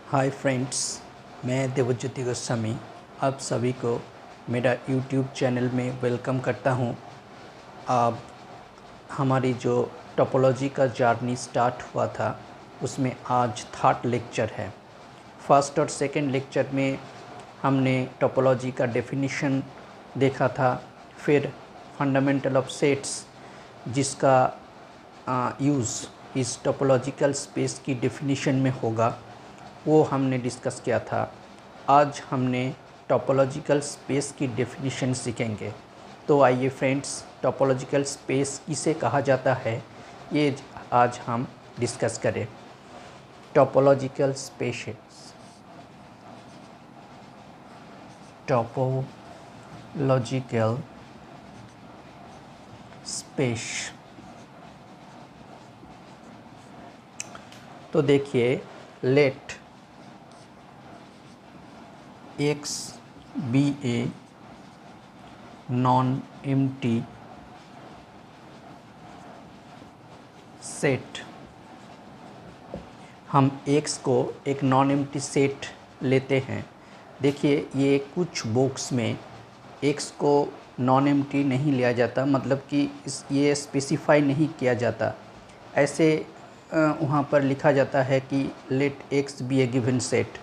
Hi friends, मैं देवज्योति गोस्वामी आप सभी को मेरा यूट्यूब चैनल में वेलकम करता हूं। अब हमारी जो टोपोलॉजी का जर्नी स्टार्ट हुआ था उसमें आज थर्ड लेक्चर है। फर्स्ट और सेकंड लेक्चर में हमने टोपोलॉजी का डेफिनेशन देखा था, फिर फंडामेंटल ऑफ सेट्स जिसका यूज़ इस टोपोलॉजिकल स्पेस की डेफिनेशन में होगा वो हमने डिस्कस किया था। आज हमने टोपोलॉजिकल स्पेस की डेफिनेशन सीखेंगे। तो आइए फ्रेंड्स, टोपोलॉजिकल स्पेस किसे कहा जाता है ये आज हम डिस्कस करें। Topological spaces, topological space. तो देखिए, let X be a non-empty set. हम X को एक नॉन एम्प्टी सेट लेते हैं। देखिए, ये कुछ बॉक्स में X को नॉन एम्प्टी नहीं लिया जाता, मतलब कि ये स्पेसिफाई नहीं किया जाता। ऐसे वहाँ पर लिखा जाता है कि लेट X बी ए गिवन सेट।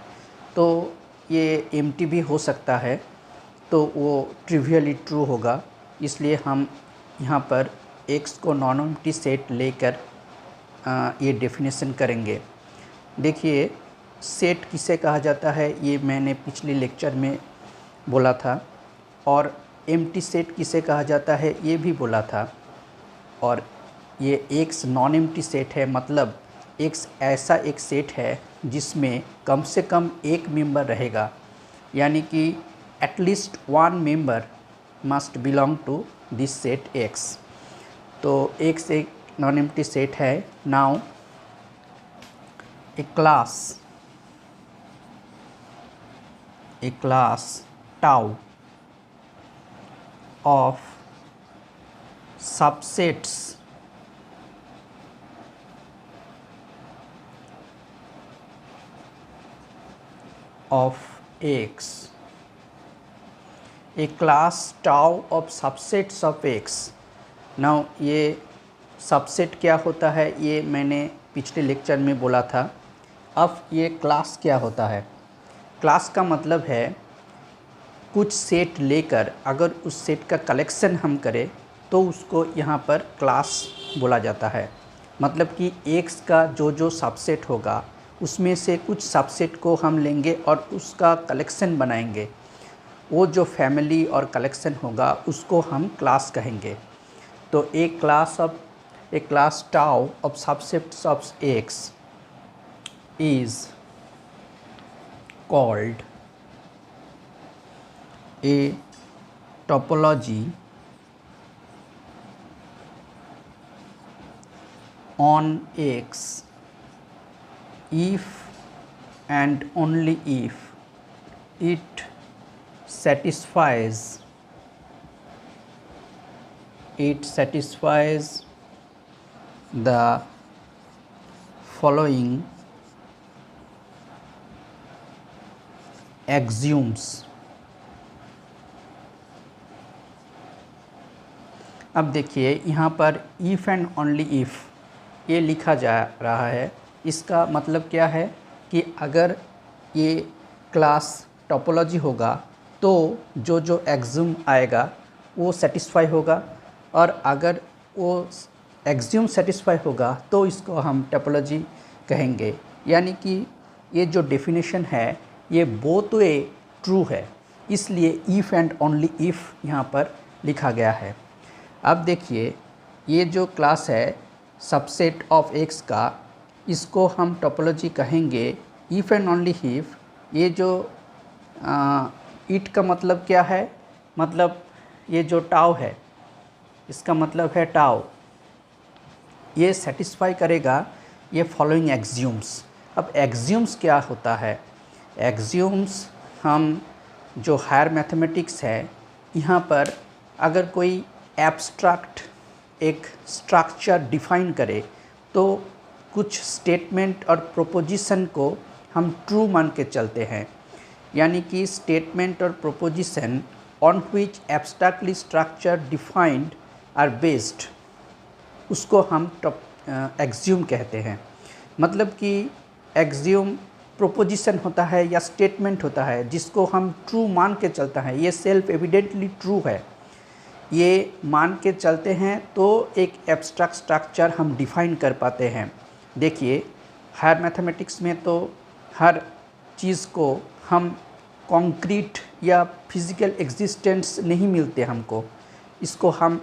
तो ये एम्प्टी भी हो सकता है, तो वो ट्रिवियली ट्रू होगा। इसलिए हम यहाँ पर X को नॉन एम्प्टी सेट लेकर ये डेफिनेशन करेंगे। देखिए, सेट किसे कहा जाता है ये मैंने पिछले लेक्चर में बोला था, और एम्प्टी सेट किसे कहा जाता है ये भी बोला था। और ये X नॉन एम्प्टी सेट है, मतलब X ऐसा एक सेट है जिसमें कम से कम एक मेंबर रहेगा, यानी कि at least one member must belong to this set X। तो X एक नॉन एम्प्टी सेट है। Now a class tau of subsets of X, a class tau of subsets of X। Now ये सबसेट क्या होता है ये मैंने पिछले लेक्चर में बोला था। अब ये क्लास क्या होता है? क्लास का मतलब है कुछ सेट लेकर अगर उस सेट का कलेक्शन हम करें तो उसको यहाँ पर क्लास बोला जाता है। मतलब कि X का जो सबसेट होगा उसमें से कुछ सबसेट को हम लेंगे और उसका कलेक्शन बनाएंगे। वो जो फैमिली और कलेक्शन होगा उसको हम क्लास कहेंगे। तो a class tau of subsets of X is called a topology on X if and only if it satisfies the following axioms। अब देखिए, यहाँ पर if and only if ये लिखा जा रहा है। इसका मतलब क्या है कि अगर ये क्लास टोपोलॉजी होगा तो जो एक्सियम आएगा वो सेटिस्फाई होगा, और अगर वो एक्सियम सेटिस्फाई होगा तो इसको हम टोपोलॉजी कहेंगे। यानी कि ये जो डेफिनेशन है ये बोथ वे ट्रू है, इसलिए इफ़ एंड ओनली इफ़ यहाँ पर लिखा गया है। अब देखिए, ये जो क्लास है सबसेट ऑफ X का, इसको हम टोपोलॉजी कहेंगे इफ़ एंड ओनली इफ़। ये जो इट का मतलब क्या है? मतलब ये जो टाउ है इसका मतलब है टाउ, ये सेटिस्फाई करेगा ये फॉलोइंग एक्सियोम्स। अब एक्सियोम्स क्या होता है? एक्सियोम्स हम जो हायर मैथमेटिक्स है यहाँ पर अगर कोई एब्स्ट्रैक्ट एक स्ट्रक्चर डिफाइन करे तो कुछ स्टेटमेंट और प्रोपोजिशन को हम ट्रू मान के चलते हैं, यानी कि स्टेटमेंट और proposition on which abstractly structure defined are based, उसको हम एक्सियूम कहते हैं। मतलब कि एक्सियूम प्रोपोजिशन होता है या स्टेटमेंट होता है जिसको हम ट्रू मान के चलता है, ये सेल्फ एविडेंटली ट्रू है, ये मान के चलते हैं तो एक एब्स्ट्रैक्ट स्ट्रक्चर हम डिफाइन कर पाते हैं। देखिए हर मैथमेटिक्स में तो हर चीज़ को हम कॉन्क्रीट या फिज़िकल एग्जिस्टेंस नहीं मिलते हमको, इसको हम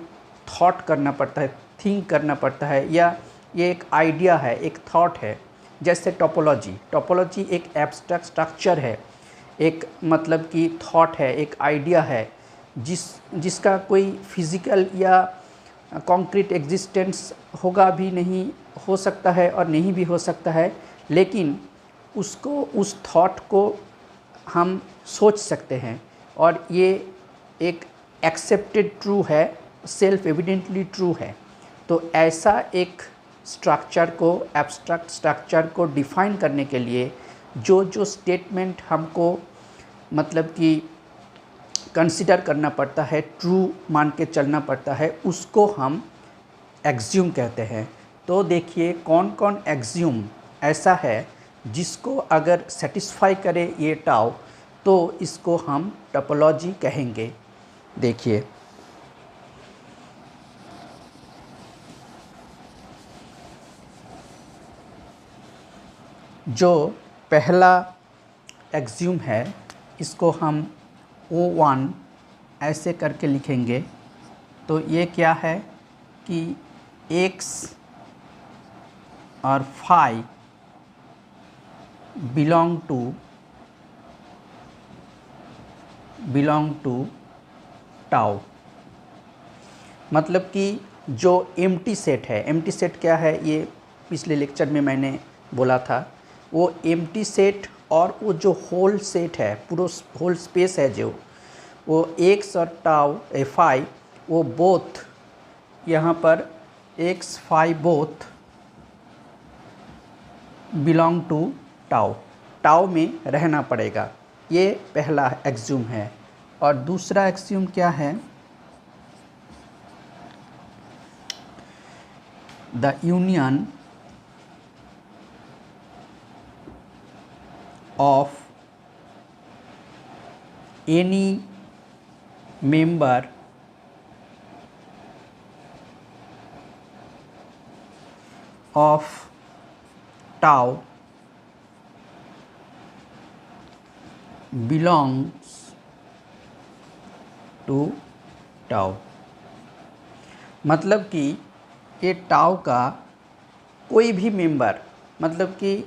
थॉट करना पड़ता है, थिंक करना पड़ता है, या ये एक आइडिया है, एक थॉट है। जैसे टोपोलॉजी एक एब्स्ट्रैक्ट स्ट्रक्चर है, एक मतलब कि थॉट है, एक आइडिया है जिसका कोई फिज़िकल या कॉन्क्रीट एग्जिस्टेंस होगा भी नहीं, हो सकता है और नहीं भी हो सकता है, लेकिन उसको, उस थॉट को हम सोच सकते हैं और ये एक एक्सेप्टेड ट्रू है, सेल्फ एविडेंटली ट्रू है। तो ऐसा एक स्ट्रक्चर को, एब्स्ट्रैक्ट स्ट्रक्चर को डिफाइन करने के लिए जो स्टेटमेंट हमको मतलब कि कंसिडर करना पड़ता है, ट्रू मान के चलना पड़ता है, उसको हम एक्सियूम कहते हैं। तो देखिए कौन कौन एक्सियूम ऐसा है जिसको अगर सेटिस्फाई करे ये टाउ, तो इसको हम टोपोलॉजी कहेंगे। देखिए जो पहला एक्सियूम है इसको हम O1 ऐसे करके लिखेंगे। तो ये क्या है कि x और phi बिलोंग टू टाउ। मतलब कि जो एम्प्टी सेट है, एम्प्टी सेट क्या है ये पिछले लेक्चर में मैंने बोला था, वो एम्प्टी सेट और वो जो होल सेट है, पूरा होल स्पेस है, जो वो x और टाउ phi, वो बोथ यहाँ पर x phi both belong to tau में रहना पड़ेगा। ये पहला एक्सियूम है। और दूसरा एक्सियूम क्या है, the union of any member of tau belongs to tau। मतलब कि ये टाउ का कोई भी मेंबर, मतलब कि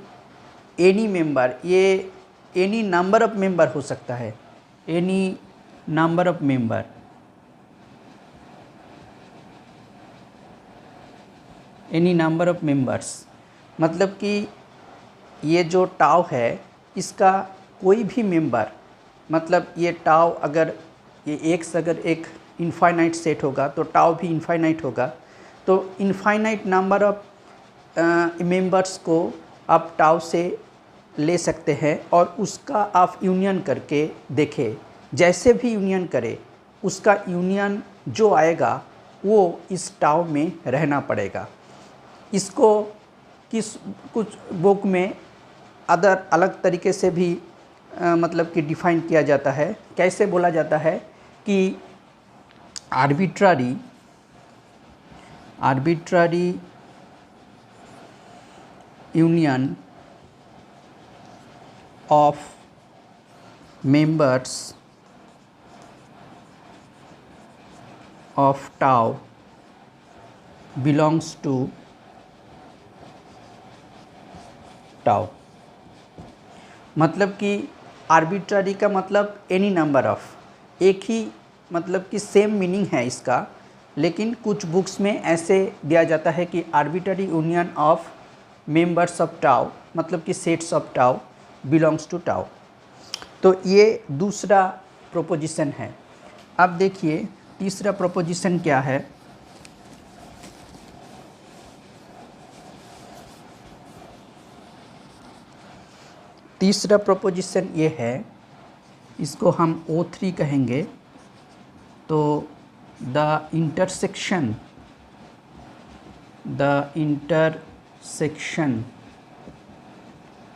एनी मेंबर, ये एनी नंबर ऑफ मेंबर हो सकता है, any number of member, any number of members, मतलब कि ये जो टाउ है इसका कोई भी मेंबर, मतलब ये टाउ अगर ये एक्स अगर एक इनफाइनाइट सेट होगा तो टाउ भी इनफाइनाइट होगा। तो इनफाइनाइट नंबर ऑफ मेंबर्स को आप टाउ से ले सकते हैं और उसका आप यूनियन करके देखें, जैसे भी यूनियन करें उसका यूनियन जो आएगा वो इस टाउ में रहना पड़ेगा। इसको कुछ बुक में अलग तरीके से भी मतलब कि डिफ़ाइन किया जाता है। कैसे बोला जाता है कि arbitrary union of members of tau belongs to tau। मतलब कि आर्बिट्ररी का मतलब एनी नंबर ऑफ, एक ही मतलब कि सेम मीनिंग है इसका, लेकिन कुछ बुक्स में ऐसे दिया जाता है कि arbitrary union of members of tau, मतलब कि sets of tau belongs to tau. तो ये दूसरा प्रोपोजिशन है। अब देखिए तीसरा प्रोपोजिशन क्या है। तीसरा प्रोपोजिशन ये है, इसको हम O3 कहेंगे। तो the intersection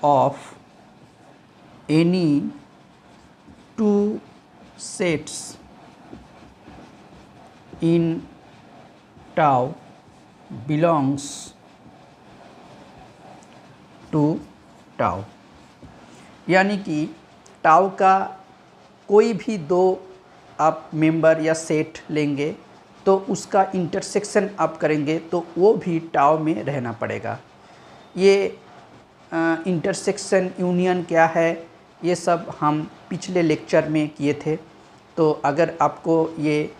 of any two sets in tau belongs to tau. यानी कि टाउ का कोई भी दो आप मेंबर या सेट लेंगे तो उसका इंटरसेक्शन आप करेंगे तो वो भी टाउ में रहना पड़ेगा। ये इंटरसेक्शन यूनियन क्या है, ये सब हम पिछले लेक्चर में किए थे। तो अगर आपको ये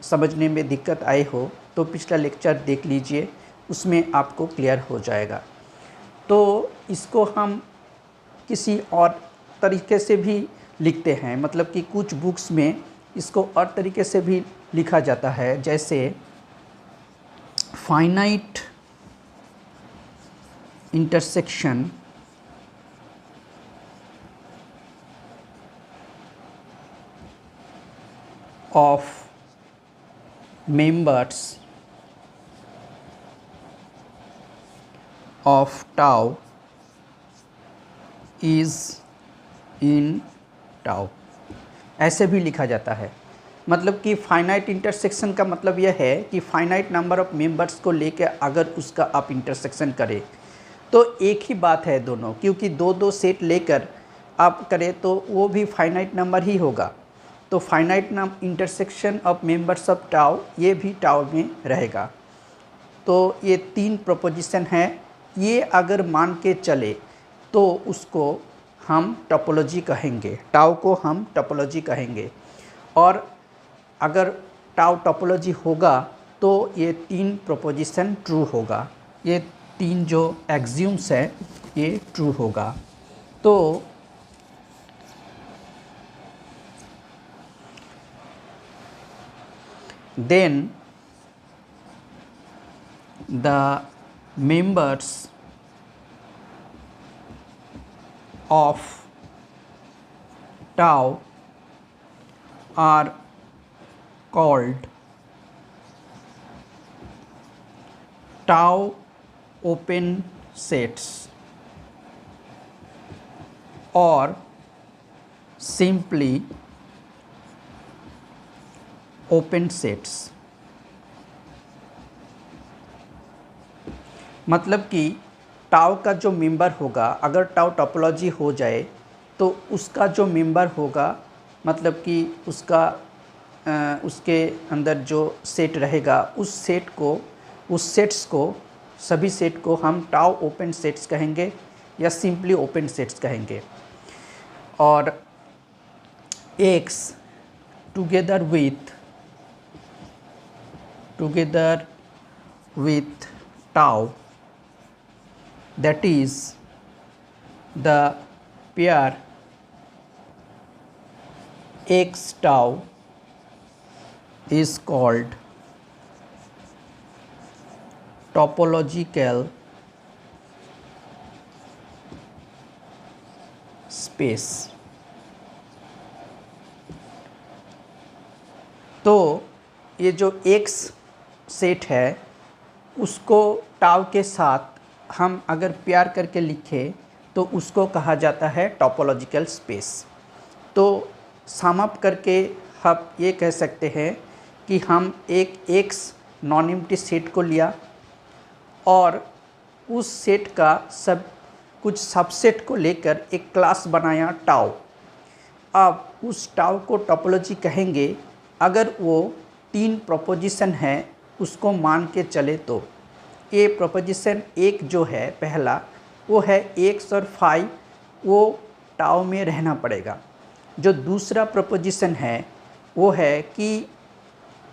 समझने में दिक्कत आई हो तो पिछला लेक्चर देख लीजिए, उसमें आपको क्लियर हो जाएगा। तो इसको हम किसी और तरीके से भी लिखते हैं, मतलब कि कुछ बुक्स में इसको और तरीके से भी लिखा जाता है, जैसे finite intersection of members of tau is in tau, ऐसे भी लिखा जाता है। मतलब कि फाइनाइट इंटरसेक्शन का मतलब यह है कि फाइनाइट नंबर ऑफ मेंबर्स को लेकर अगर उसका आप इंटरसेक्शन करें तो एक ही बात है दोनों, क्योंकि दो दो सेट लेकर आप करें तो वो भी फाइनाइट नंबर ही होगा। तो finite intersection of members of tau, ये भी टाउ में रहेगा। तो ये तीन प्रोपोजिशन हैं, ये अगर मान के चले तो उसको हम टोपोलॉजी कहेंगे, टाउ को हम टोपोलॉजी कहेंगे। और अगर टाउ टोपोलॉजी होगा तो ये तीन प्रोपोजिशन ट्रू होगा, ये तीन जो एक्सियम्स है ये ट्रू होगा। तो then the members of tau are called tau open sets or simply open sets। मतलब कि टाउ का जो मेंबर होगा, अगर टाउ टोपोलॉजी हो जाए तो उसका जो मेंबर होगा, मतलब कि उसके अंदर जो सेट रहेगा उस सेट्स को सभी सेट को हम टाउ ओपन सेट्स कहेंगे या सिंपली ओपन सेट्स कहेंगे। और x together with tau, that is the pair x tau is called topological space। तो ये जो x सेट है उसको टाउ के साथ हम अगर प्यार करके लिखें तो उसको कहा जाता है टोपोलॉजिकल स्पेस। तो सम अप करके हम ये कह सकते हैं कि हम एक एक्स नॉन एम्प्टी सेट को लिया और उस सेट का कुछ सबसेट को लेकर एक क्लास बनाया टाउ। अब उस टाउ को टोपोलॉजी कहेंगे अगर वो तीन प्रोपोजिशन है उसको मान के चले तो। ये प्रोपोजिशन एक जो है पहला वो है एक्स और 5, वो टाउ में रहना पड़ेगा। जो दूसरा प्रोपोजिशन है वो है कि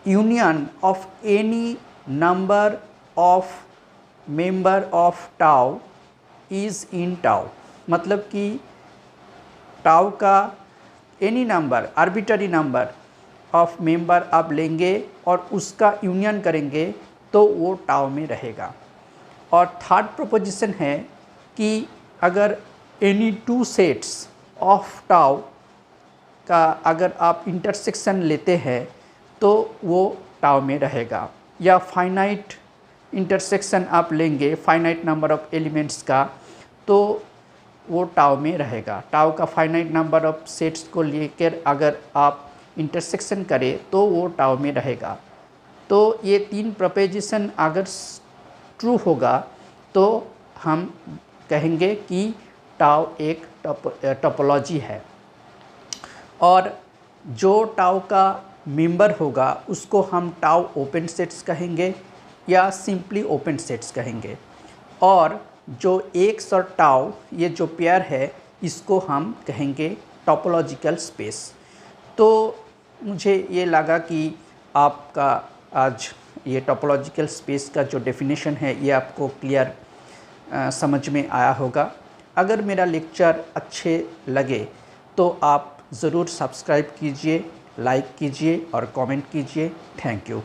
union of any number of member of tau is in tau. मतलब कि टाउ का any number, arbitrary number of member आप लेंगे और उसका यूनियन करेंगे तो वो टाउ में रहेगा। और थर्ड प्रोपोजिशन है कि अगर any two sets of tau का अगर आप इंटरसेक्शन लेते हैं तो वो टाउ में रहेगा, या फाइनाइट इंटरसेक्शन आप लेंगे फाइनाइट नंबर ऑफ एलिमेंट्स का तो वो टाउ में रहेगा। टाउ का फाइनाइट नंबर ऑफ सेट्स को लेकर अगर आप इंटरसेक्शन करें तो वो टाउ में रहेगा। तो ये तीन प्रपोजिशन अगर ट्रू होगा तो हम कहेंगे कि टाउ एक टोपोलॉजी है, और जो टाउ का मेंबर होगा उसको हम टाउ ओपन सेट्स कहेंगे या सिंपली ओपन सेट्स कहेंगे, और जो एक्स और टाउ ये जो पेयर है इसको हम कहेंगे टोपोलॉजिकल स्पेस। तो मुझे ये लगा कि आपका आज ये टोपोलॉजिकल स्पेस का जो डेफिनेशन है ये आपको क्लियर समझ में आया होगा। अगर मेरा लेक्चर अच्छे लगे तो आप ज़रूर सब्सक्राइब कीजिए, लाइक कीजिए और कमेंट कीजिए। Thank you.